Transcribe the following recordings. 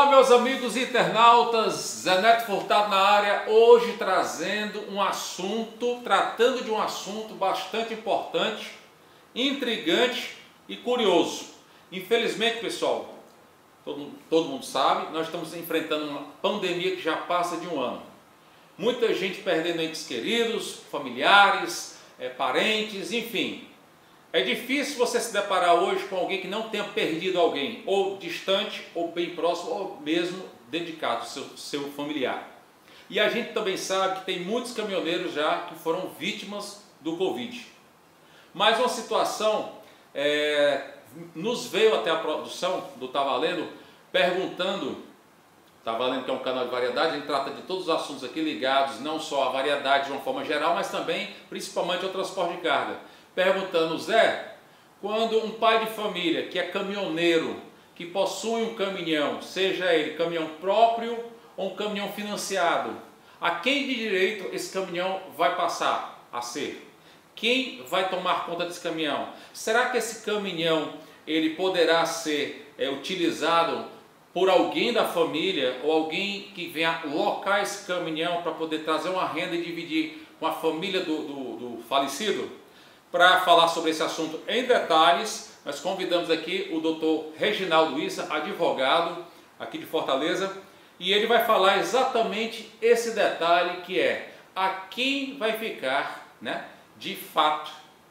Olá, meus amigos internautas, Zé Neto Furtado na área, hoje tratando de um assunto bastante importante, intrigante e curioso. Infelizmente, pessoal, todo mundo sabe, nós estamos enfrentando uma pandemia que já passa de um ano. Muita gente perdendo entes queridos, familiares, parentes, enfim. É difícil você se deparar hoje com alguém que não tenha perdido alguém, ou distante, ou bem próximo, ou mesmo dedicado, seu familiar. E a gente também sabe que tem muitos caminhoneiros já que foram vítimas do Covid. Mas uma situação nos veio até a produção do Tá Valendo perguntando, Tá Valendo que é um canal de variedade, a gente trata de todos os assuntos aqui ligados não só à variedade de uma forma geral, mas também principalmente ao transporte de carga. Perguntando, Zé, quando um pai de família que é caminhoneiro, que possui um caminhão, seja ele caminhão próprio ou um caminhão financiado, a quem de direito esse caminhão vai passar a ser? Quem vai tomar conta desse caminhão? Será que esse caminhão ele poderá ser utilizado por alguém da família ou alguém que venha locar esse caminhão para poder trazer uma renda e dividir com a família do falecido? Para falar sobre esse assunto em detalhes, nós convidamos aqui o Dr. Reginaldo Issa, advogado aqui de Fortaleza, e ele vai falar exatamente esse detalhe que é a quem vai ficar, de fato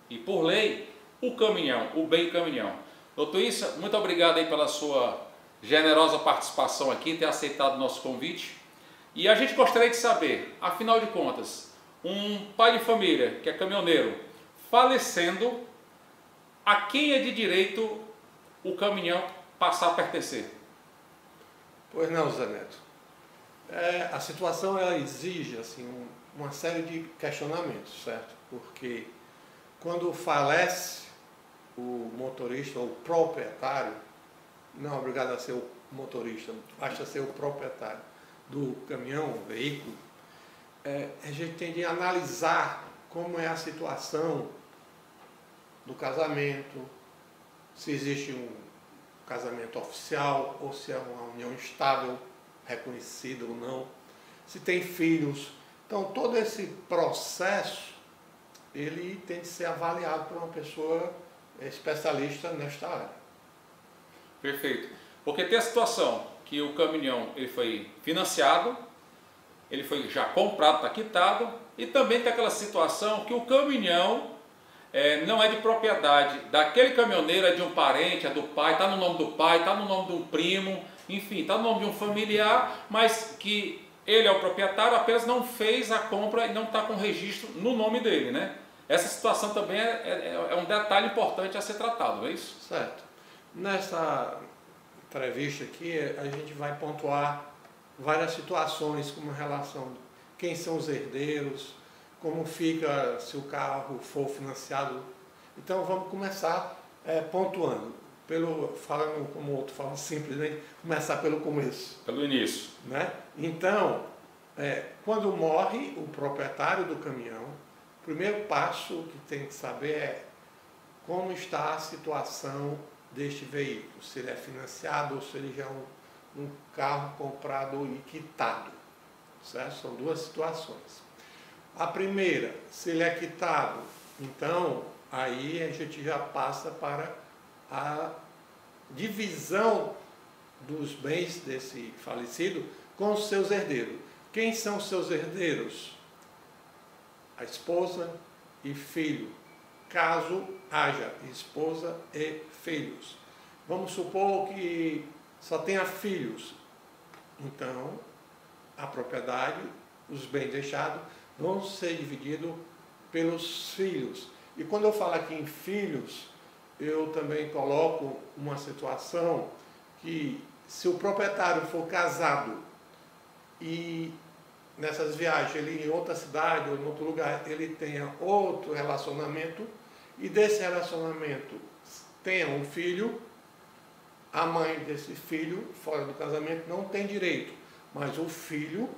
e por lei, o caminhão, o bem caminhão. Dr. Issa, muito obrigado aí pela sua generosa participação aqui, ter aceitado o nosso convite. E a gente gostaria de saber, afinal de contas, um pai de família que é caminhoneiro, falecendo, a quem é de direito o caminhão passar a pertencer? Pois não, Zé Neto. A situação ela exige assim, uma série de questionamentos, certo? Porque quando falece o motorista ou o proprietário, não é obrigado a ser o motorista, basta ser o proprietário do caminhão, veículo, a gente tem de analisar como é a situação do casamento, se existe um casamento oficial ou se é uma união estável, reconhecida ou não, se tem filhos. Então todo esse processo ele tem de ser avaliado por uma pessoa especialista nesta área. Perfeito. Porque tem a situação que o caminhão ele foi financiado, ele foi já comprado, está quitado, e também tem aquela situação que o caminhão não é de propriedade daquele caminhoneiro, é de um parente, é do pai, está no nome do pai, está no nome de um primo, enfim, está no nome de um familiar, mas que ele é o proprietário, apenas não fez a compra e não está com registro no nome dele, né? Essa situação também é um detalhe importante a ser tratado, não é isso? Certo. Nessa entrevista aqui, a gente vai pontuar várias situações, como a relação de quem são os herdeiros, como fica se o carro for financiado. Então vamos começar pontuando, falando como o outro fala simplesmente, começar pelo começo. Pelo início. Né? Então, quando morre o proprietário do caminhão, o primeiro passo que tem que saber é como está a situação deste veículo, se ele é financiado ou se ele já é um carro comprado e quitado. Certo? São duas situações. A primeira, se ele é quitado, então aí a gente já passa para a divisão dos bens desse falecido com os seus herdeiros. Quem são os seus herdeiros? A esposa e filho, caso haja esposa e filhos. Vamos supor que só tenha filhos, então a propriedade, os bens deixados, vão ser divididos pelos filhos. E quando eu falo aqui em filhos, eu também coloco uma situação que se o proprietário for casado e nessas viagens ele em outra cidade ou em outro lugar ele tenha outro relacionamento e desse relacionamento tenha um filho, a mãe desse filho fora do casamento não tem direito, mas o filho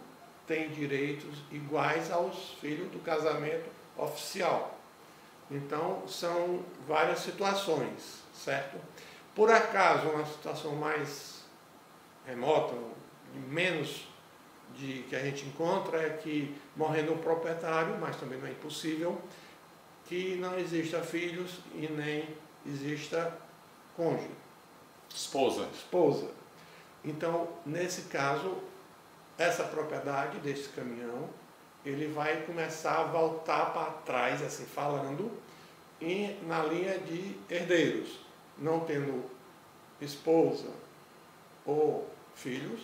tem direitos iguais aos filhos do casamento oficial. Então, são várias situações, certo? Por acaso, uma situação mais remota, menos de que a gente encontra é que morrendo o proprietário, mas também não é impossível, que não exista filhos e nem exista cônjuge. Esposa. Então, nesse caso, essa propriedade desse caminhão, ele vai começar a voltar para trás, assim falando, na linha de herdeiros, não tendo esposa ou filhos,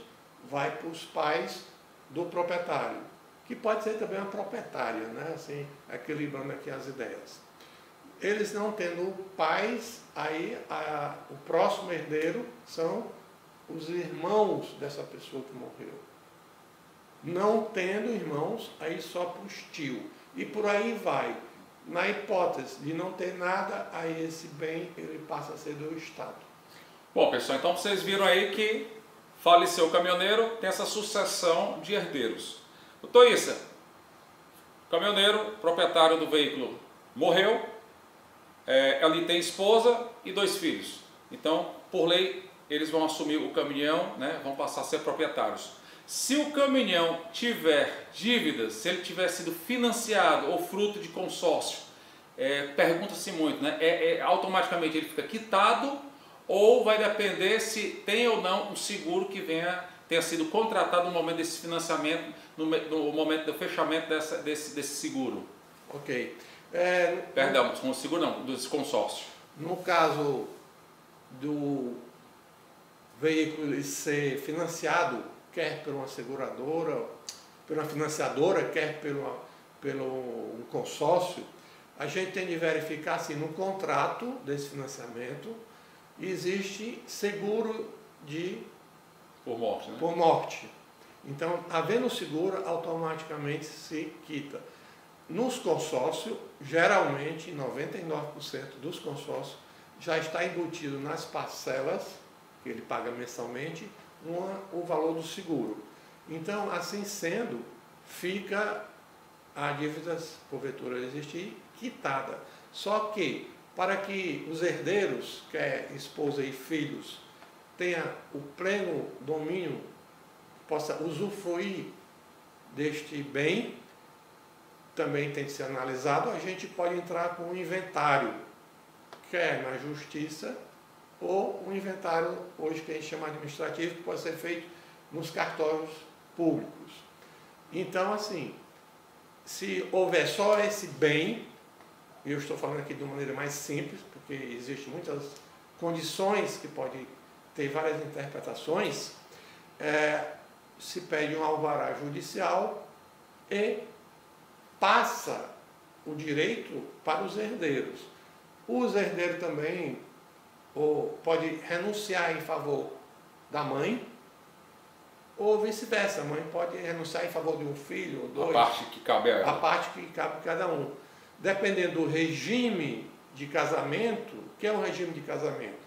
vai para os pais do proprietário, que pode ser também uma proprietária, né? Assim, equilibrando aqui as ideias. Eles não tendo pais, aí o próximo herdeiro são os irmãos dessa pessoa que morreu. Não tendo irmãos, aí só para os tios. E por aí vai. Na hipótese de não ter nada, aí esse bem ele passa a ser do Estado. Bom, pessoal, então vocês viram aí que faleceu o caminhoneiro, tem essa sucessão de herdeiros. Doutor Issa, o caminhoneiro, proprietário do veículo, morreu, ele tem esposa e 2 filhos. Então, por lei, eles vão assumir o caminhão, né, vão passar a ser proprietários. Se o caminhão tiver dívidas, se ele tiver sido financiado ou fruto de consórcio, pergunta-se muito, né, automaticamente ele fica quitado ou vai depender se tem ou não um seguro que tenha sido contratado no momento desse financiamento, no momento do fechamento desse seguro? Ok. Perdão, com o seguro não, desse consórcio. No caso do veículo ser financiado, quer por uma seguradora, por uma financiadora, quer pelo um consórcio, a gente tem de verificar se no contrato desse financiamento existe seguro por morte, né? Por morte. Então, havendo seguro, automaticamente se quita. Nos consórcios, geralmente, 99% dos consórcios, já está embutido nas parcelas, que ele paga mensalmente, o valor do seguro. Então, assim sendo, fica a dívida, porventura existir, quitada. Só que, para que os herdeiros, que é esposa e filhos, tenha o pleno domínio, possa usufruir deste bem, também tem que ser analisado, a gente pode entrar com um inventário, quer na justiça, ou um inventário, hoje que a gente chama administrativo, que pode ser feito nos cartórios públicos. Então, assim, se houver só esse bem, eu estou falando aqui de uma maneira mais simples, porque existem muitas condições que podem ter várias interpretações, se pede um alvará judicial e passa o direito para os herdeiros. Os herdeiros também pode renunciar em favor da mãe, ou vice-versa, a mãe pode renunciar em favor de um filho ou 2. A parte que cabe a ela. A parte que cabe a cada um. Dependendo do regime de casamento, o que é um regime de casamento?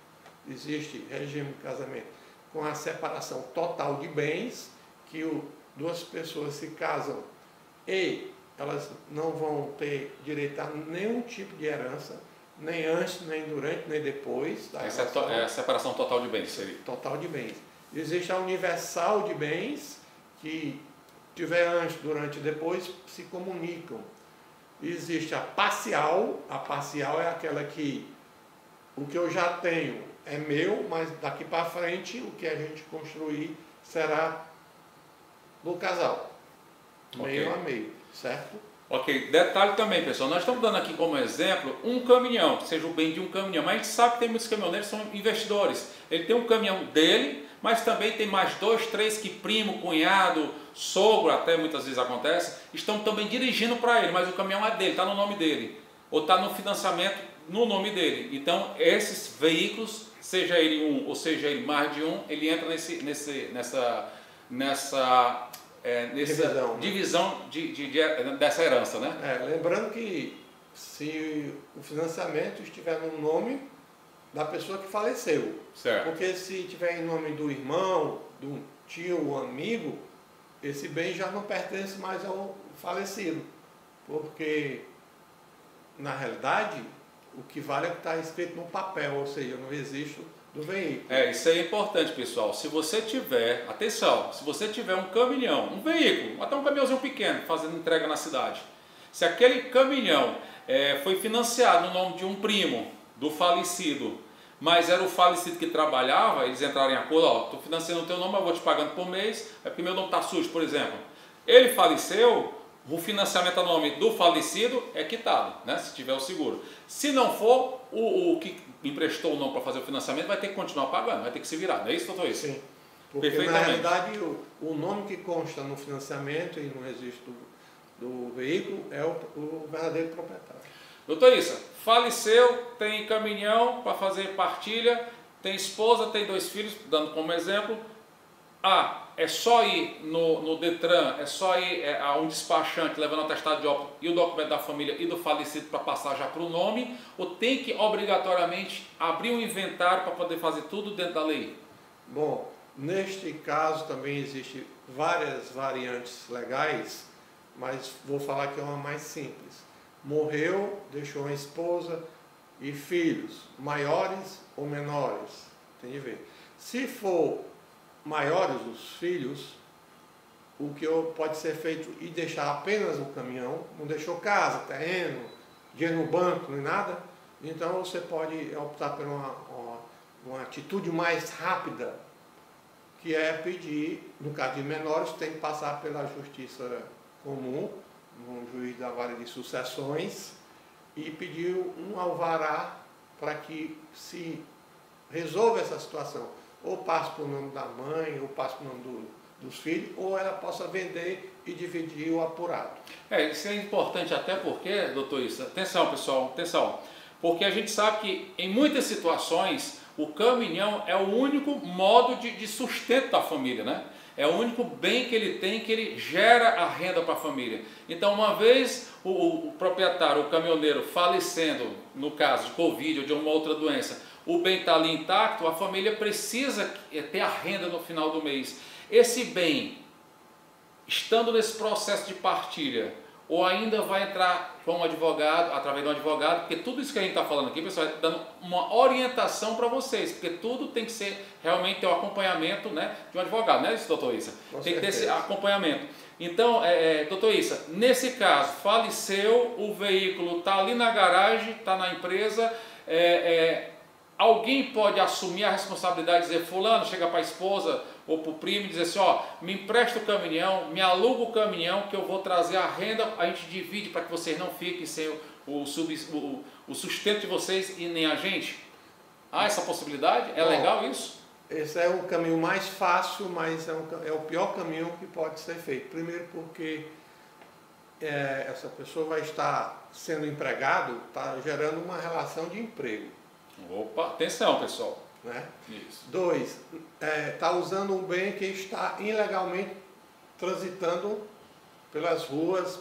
Existe regime de casamento com a separação total de bens, que duas pessoas se casam e elas não vão ter direito a nenhum tipo de herança, nem antes, nem durante, nem depois. Essa é a separação total de bens, seria? Total de bens. Existe a universal de bens, que tiver antes, durante e depois, se comunicam. Existe a parcial é aquela que o que eu já tenho é meu, mas daqui para frente o que a gente construir será do casal. Meio a meio, certo? Ok, detalhe também, pessoal, nós estamos dando aqui como exemplo um caminhão, que seja o bem de um caminhão, mas a gente sabe que tem muitos caminhoneiros que são investidores. Ele tem um caminhão dele, mas também tem mais 2, 3 que primo, cunhado, sogro, até muitas vezes acontece, estão também dirigindo para ele, mas o caminhão é dele, está no nome dele, ou está no financiamento no nome dele. Então, esses veículos, seja ele um ou seja ele mais de um, ele entra nessa divisão dessa herança, né? Lembrando que se o financiamento estiver no nome da pessoa que faleceu, certo. Porque se estiver em nome do irmão, do tio, amigo, esse bem já não pertence mais ao falecido, porque na realidade o que vale é o que está escrito no papel, ou seja, no registro do veículo. Isso aí é importante, pessoal. Se você tiver, atenção, se você tiver um caminhão, um veículo, até um caminhãozinho pequeno, fazendo entrega na cidade, se aquele caminhão foi financiado no nome de um primo do falecido, mas era o falecido que trabalhava, eles entraram em acordo, ó, estou financiando o teu nome, eu vou te pagando por mês, é porque meu nome está sujo, por exemplo. Ele faleceu, o financiamento a nome do falecido é quitado, né, se tiver o seguro. Se não for, o que emprestou o nome para fazer o financiamento vai ter que continuar pagando, vai ter que se virar, não é isso, doutor? Sim, porque na realidade o nome que consta no financiamento e no registro do veículo é o verdadeiro proprietário. Doutor Issa, faleceu, tem caminhão para fazer partilha, tem esposa, tem 2 filhos, dando como exemplo. É só ir no Detran, é só ir a um despachante levando o atestado de óbito e o documento da família e do falecido para passar já para o nome, ou tem que obrigatoriamente abrir um inventário para poder fazer tudo dentro da lei? Bom, neste caso também existem várias variantes legais, mas vou falar que é uma mais simples. Morreu, deixou uma esposa e filhos, maiores ou menores, tem que ver. Se for maiores os filhos, o que pode ser feito e deixar apenas o caminhão, não deixou casa, terreno, dinheiro no banco, nem nada, então você pode optar por uma atitude mais rápida, que é pedir, no caso de menores, tem que passar pela justiça comum, no juiz da vara de sucessões, e pedir um alvará para que se resolva essa situação. Ou passe para o nome da mãe, ou passe para o nome dos filhos, ou ela possa vender e dividir o apurado. Isso é importante até porque, doutor Issa, atenção pessoal, atenção, porque a gente sabe que em muitas situações o caminhão é o único modo de sustento da família, né? É o único bem que ele tem, que ele gera a renda para a família. Então, uma vez o proprietário, o caminhoneiro falecendo, no caso de Covid ou de uma outra doença, o bem está ali intacto, a família precisa ter a renda no final do mês. Esse bem, estando nesse processo de partilha, ou ainda vai entrar com um advogado, através de um advogado, porque tudo isso que a gente está falando aqui, pessoal, é dando uma orientação para vocês, porque tudo tem que ser, realmente ter o acompanhamento, né, de um advogado, não é isso, doutor Issa? Tem que ter esse acompanhamento. Então, doutor Issa, nesse caso, faleceu, o veículo está ali na garagem, está na empresa, alguém pode assumir a responsabilidade e dizer, fulano, chega para a esposa ou para o primo e dizer assim, ó, me empresta o caminhão, me aluga o caminhão que eu vou trazer a renda, a gente divide para que vocês não fiquem sem o sustento de vocês e nem a gente? Há essa possibilidade? É legal isso? Esse é o caminho mais fácil, mas é o pior caminho que pode ser feito. Primeiro porque essa pessoa vai estar sendo empregado, está gerando uma relação de emprego. Opa, atenção pessoal. Né? Isso. 2, está usando um bem que está ilegalmente transitando pelas ruas,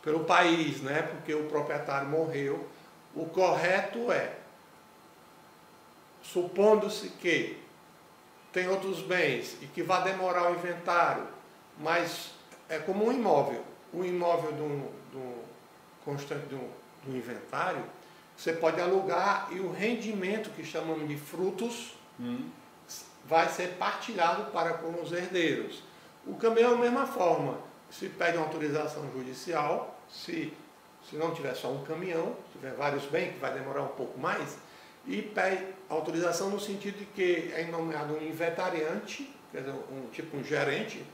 pelo país, né? Porque o proprietário morreu. O correto supondo-se que tem outros bens e que vai demorar o inventário, mas é como um imóvel. O imóvel do inventário, você pode alugar e o rendimento, que chamamos de frutos, vai ser partilhado para com os herdeiros. O caminhão é a mesma forma. Se pede uma autorização judicial, se não tiver só um caminhão, tiver vários bens, que vai demorar um pouco mais, e pede autorização no sentido de que é nomeado um inventariante, quer dizer, um gerente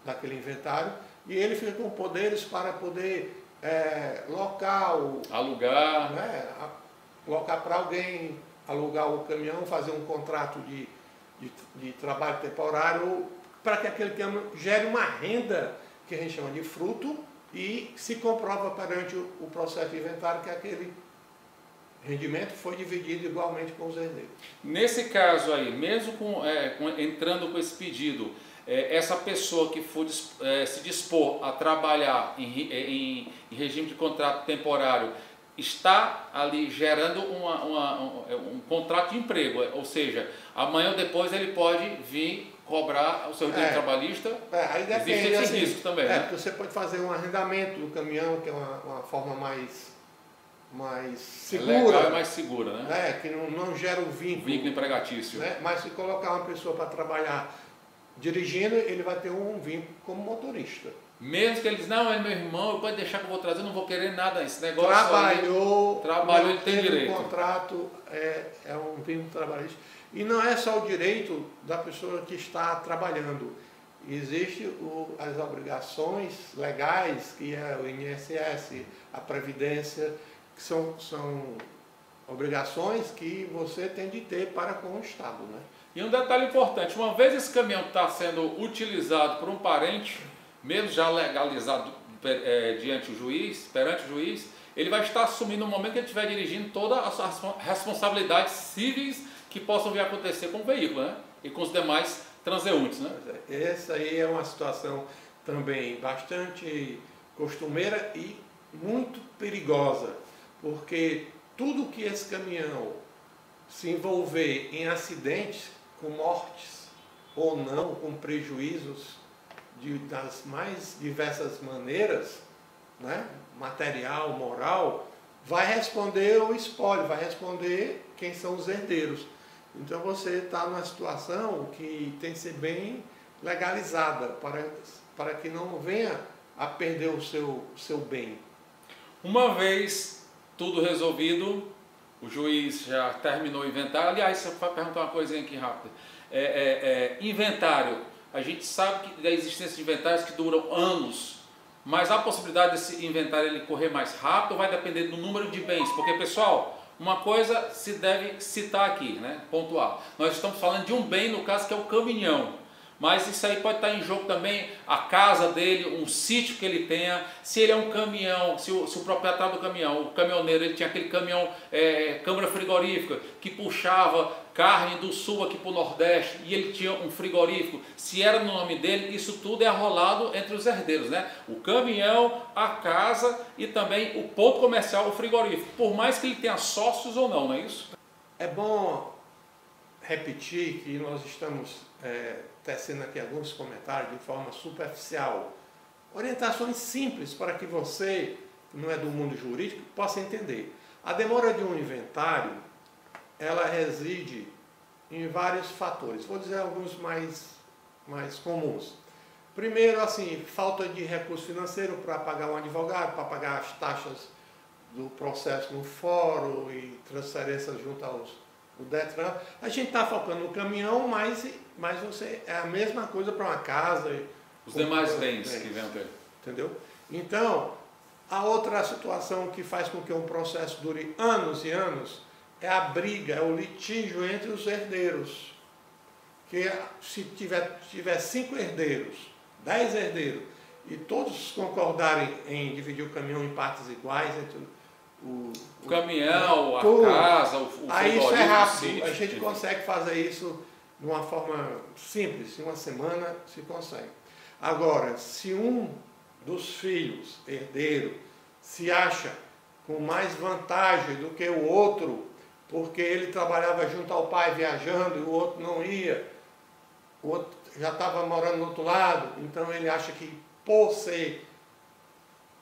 daquele inventário, e ele fica com poderes para poder local, alugar, né, locar para alguém, alugar o caminhão, fazer um contrato de trabalho temporário, para que aquele caminhão gere uma renda que a gente chama de fruto e se comprova perante o processo de inventário que aquele rendimento foi dividido igualmente com os herdeiros. Nesse caso aí, mesmo entrando com esse pedido, essa pessoa que for se dispor a trabalhar em regime de contrato temporário está ali gerando um contrato de emprego, ou seja, amanhã ou depois ele pode vir cobrar o seu direito trabalhista. Aí depende, existe esse risco também, né? Porque você pode fazer um arrendamento do caminhão, que é uma forma mais segura. É legal e mais segura, né? Que não gera um Vínculo empregatício. Né? Mas se colocar uma pessoa para trabalhar dirigindo, ele vai ter um vínculo como motorista. Mesmo que ele diz, não, é meu irmão, pode deixar que eu vou trazer, eu não vou querer nada. Esse negócio trabalhou, ele tem direito. O contrato é um vínculo trabalhista. E não é só o direito da pessoa que está trabalhando. Existem as obrigações legais, que é o INSS, a Previdência, que são obrigações que você tem de ter para com o Estado, né? E um detalhe importante, uma vez esse caminhão está sendo utilizado por um parente, mesmo já legalizado perante o juiz, ele vai estar assumindo no momento que ele estiver dirigindo todas as responsabilidades cíveis que possam vir a acontecer com o veículo, né? E com os demais transeuntes, né? Essa aí é uma situação também bastante costumeira e muito perigosa, porque tudo que esse caminhão se envolver em acidentes, com mortes ou não, com prejuízos das mais diversas maneiras, né? Material, moral, vai responder o espólio, vai responder quem são os herdeiros. Então você está numa situação que tem que ser bem legalizada para que não venha a perder o seu bem. Uma vez tudo resolvido, o juiz já terminou o inventário. Aliás, você vai perguntar uma coisinha aqui rápida. Inventário. A gente sabe da existência de inventários que duram anos, mas a possibilidade desse inventário ele correr mais rápido vai depender do número de bens. Porque, pessoal, uma coisa se deve citar aqui, né? Pontuar. Nós estamos falando de um bem, no caso, que é o caminhão. Mas isso aí pode estar em jogo também a casa dele, um sítio que ele tenha, se ele é um caminhão, se o proprietário do caminhão, o caminhoneiro, ele tinha aquele caminhão câmara frigorífica que puxava carne do sul aqui para o nordeste e ele tinha um frigorífico, se era no nome dele, isso tudo é arrolado entre os herdeiros, né? O caminhão, a casa e também o ponto comercial, o frigorífico, por mais que ele tenha sócios ou não, não é isso? É bom repetir que nós estamos tecendo aqui alguns comentários de forma superficial, orientações simples para que você, que não é do mundo jurídico, possa entender. A demora de um inventário, ela reside em vários fatores. Vou dizer alguns mais comuns. Primeiro, assim, falta de recurso financeiro para pagar um advogado, para pagar as taxas do processo no fórum e transferências junto o Detran. A gente está focando no caminhão, mas é a mesma coisa para uma casa. Os demais bens que vêm ter. Entendeu? Então, a outra situação que faz com que um processo dure anos e anos é a briga, é o litígio entre os herdeiros. Que se tiver 5 herdeiros, 10 herdeiros, e todos concordarem em dividir o caminhão em partes iguais, entre o caminhão, a casa, o aí isso é rápido, sítio, a gente consegue fazer isso de uma forma simples, em uma semana se consegue. Agora, se um dos filhos, herdeiro, se acha com mais vantagem do que o outro, porque ele trabalhava junto ao pai viajando e o outro não ia, o outro já estava morando no outro lado, então ele acha que por ser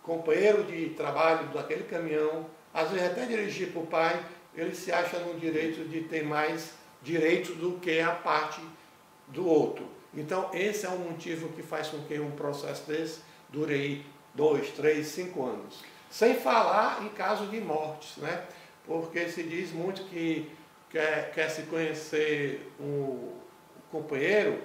companheiro de trabalho daquele caminhão, às vezes até dirigir para o pai, ele se acha no direito de ter mais direitos do que a parte do outro. Então esse é um motivo que faz com que um processo desse dure aí 2, 3, 5 anos. Sem falar em caso de mortes, né? Porque se diz muito que quer se conhecer o companheiro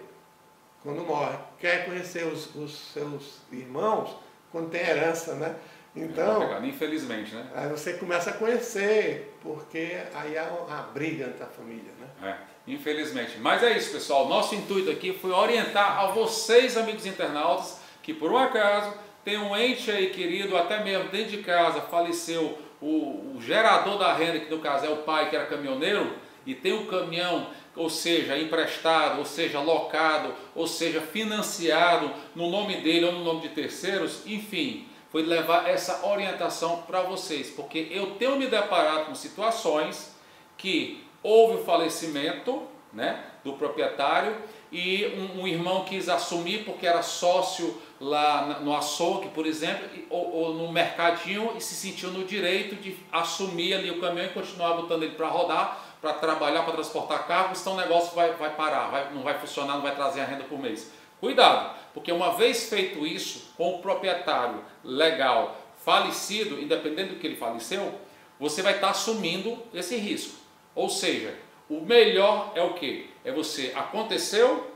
quando morre, quer conhecer os seus irmãos quando tem herança, né? Então, infelizmente, né? Aí você começa a conhecer, porque aí há a briga entre a família, né? Infelizmente. Mas é isso, pessoal. Nosso intuito aqui foi orientar a vocês, amigos internautas, que por um acaso tem um ente aí querido, até mesmo dentro de casa, faleceu o gerador da renda, que no caso é o pai, que era caminhoneiro, e tem o caminhão, ou seja, emprestado, ou seja, locado, ou seja, financiado no nome dele ou no nome de terceiros, enfim, foi levar essa orientação para vocês, porque eu tenho me deparado com situações que houve o falecimento, né, do proprietário, e um irmão quis assumir porque era sócio lá no açougue, por exemplo, ou no mercadinho, e se sentiu no direito de assumir ali o caminhão e continuar botando ele para rodar, para trabalhar, para transportar carros, então o negócio vai parar, não vai funcionar, não vai trazer a renda por mês. Cuidado, porque uma vez feito isso, com o proprietário legal falecido, independente do que ele faleceu, você vai estar assumindo esse risco. Ou seja, o melhor é o quê? É você, aconteceu,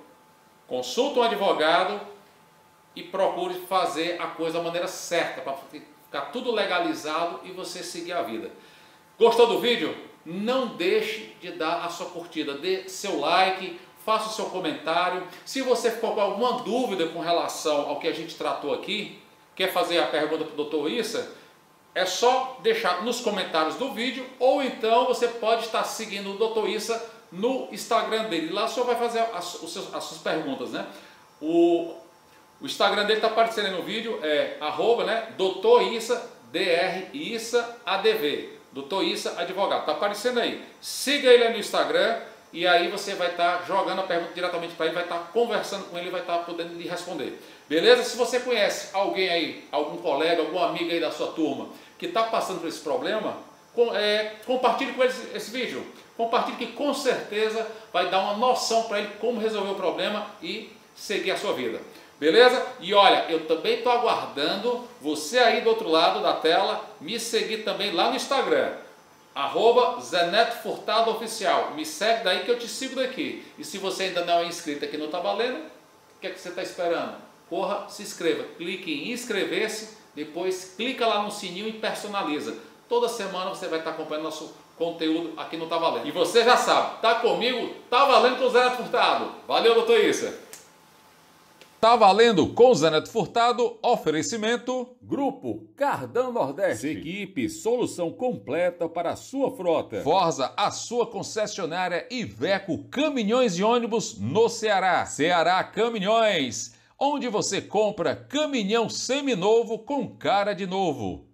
consulta um advogado e procure fazer a coisa da maneira certa, para ficar tudo legalizado e você seguir a vida. Gostou do vídeo? Não deixe de dar a sua curtida, dê seu like, faça o seu comentário. Se você ficou com alguma dúvida com relação ao que a gente tratou aqui, quer fazer a pergunta para o Dr. Issa, é só deixar nos comentários do vídeo, ou então você pode estar seguindo o Dr. Issa no Instagram dele. Lá o senhor vai fazer as suas perguntas, né? O Instagram dele está aparecendo aí no vídeo, é Dr. Issa, Dr. Issa ADV, Dr. Issa Advogado, está aparecendo aí. Siga ele aí no Instagram e aí você vai estar jogando a pergunta diretamente para ele, vai estar conversando com ele, vai estar podendo lhe responder. Beleza? Se você conhece alguém aí, algum colega, algum amigo aí da sua turma que está passando por esse problema, compartilhe com eles esse vídeo. Compartilhe que com certeza vai dar uma noção para ele como resolver o problema e seguir a sua vida. Beleza? E olha, eu também estou aguardando você aí do outro lado da tela me seguir também lá no Instagram, @ZenetoFurtadoOficial. Me segue daí que eu te sigo daqui. E se você ainda não é inscrito aqui no Tá Valendo, o que é que você está esperando? Corra, se inscreva, clique em inscrever-se, depois clica lá no sininho e personaliza. Toda semana você vai estar acompanhando nosso conteúdo aqui no Tá Valendo. E você já sabe, tá comigo, tá valendo com o Zé Neto Furtado. Valeu, doutor Issa. Tá valendo com o Zé Neto Furtado, oferecimento Grupo Cardão Nordeste. Equipe, solução completa para a sua frota. Forza, a sua concessionária Iveco Caminhões e Ônibus no Ceará. Ceará Caminhões, onde você compra caminhão seminovo com cara de novo.